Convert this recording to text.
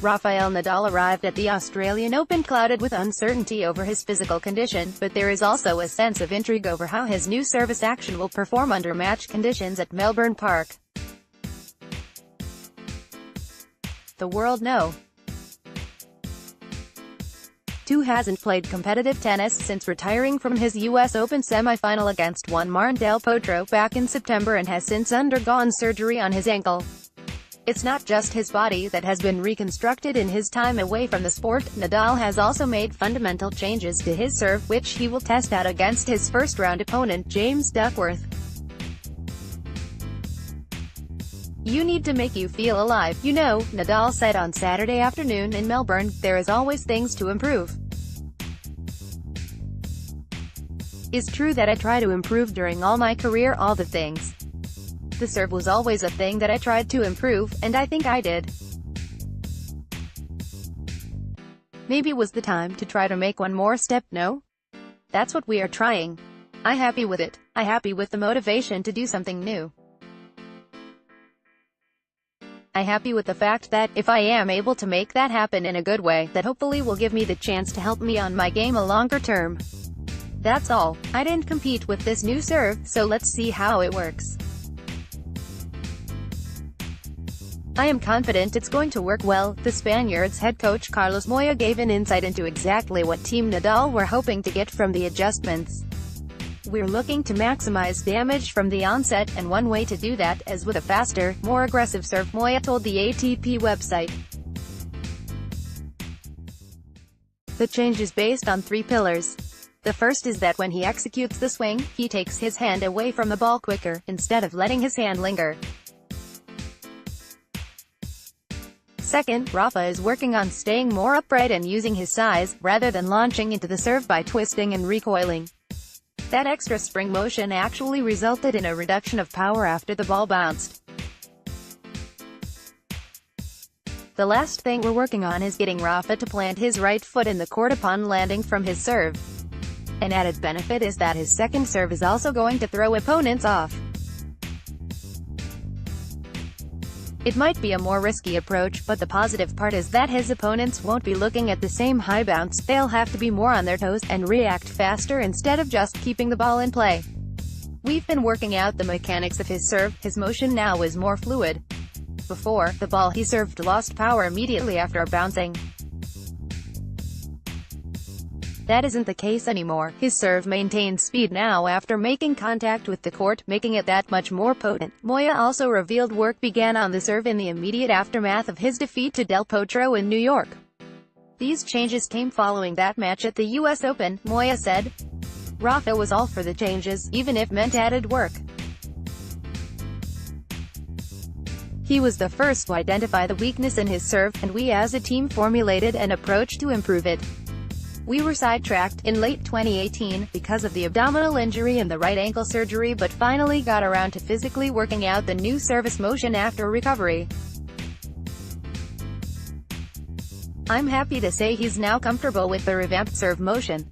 Rafael Nadal arrived at the Australian Open clouded with uncertainty over his physical condition, but there is also a sense of intrigue over how his new service action will perform under match conditions at Melbourne Park. The world no. 2 hasn't played competitive tennis since retiring from his US Open semi-final against Juan Martin del Potro back in September and has since undergone surgery on his ankle. It's not just his body that has been reconstructed in his time away from the sport. Nadal has also made fundamental changes to his serve, which he will test out against his first-round opponent, James Duckworth. "You need to make you feel alive, you know," Nadal said on Saturday afternoon in Melbourne. "There is always things to improve. It's true that I try to improve during all my career, all the things. The serve was always a thing that I tried to improve, and I think I did. Maybe it was the time to try to make one more step, no? That's what we are trying. I'm happy with it. I'm happy with the motivation to do something new. I'm happy with the fact that, if I am able to make that happen in a good way, that hopefully will give me the chance to help me on my game a longer term. That's all. I didn't compete with this new serve, so let's see how it works. I am confident it's going to work well." The Spaniards' head coach Carlos Moya gave an insight into exactly what Team Nadal were hoping to get from the adjustments. "We're looking to maximize damage from the onset, and one way to do that is with a faster, more aggressive serve," Moya told the ATP website. The change is based on 3 pillars. The first is that when he executes the swing, he takes his hand away from the ball quicker, instead of letting his hand linger. Second, Rafa is working on staying more upright and using his size, rather than launching into the serve by twisting and recoiling. That extra spring motion actually resulted in a reduction of power after the ball bounced. The last thing we're working on is getting Rafa to plant his right foot in the court upon landing from his serve. An added benefit is that his second serve is also going to throw opponents off. It might be a more risky approach, but the positive part is that his opponents won't be looking at the same high bounce. They'll have to be more on their toes, and react faster instead of just keeping the ball in play. We've been working out the mechanics of his serve. His motion now is more fluid. Before, the ball he served lost power immediately after bouncing. That isn't the case anymore. His serve maintains speed now after making contact with the court, making it that much more potent. Moya also revealed work began on the serve in the immediate aftermath of his defeat to Del Potro in New York. These changes came following that match at the US Open, Moya said. Rafa was all for the changes, even if meant added work. He was the first to identify the weakness in his serve, and we as a team formulated an approach to improve it. We were sidetracked in late 2018 because of the abdominal injury and the right ankle surgery, but finally got around to physically working out the new service motion after recovery. I'm happy to say he's now comfortable with the revamped serve motion.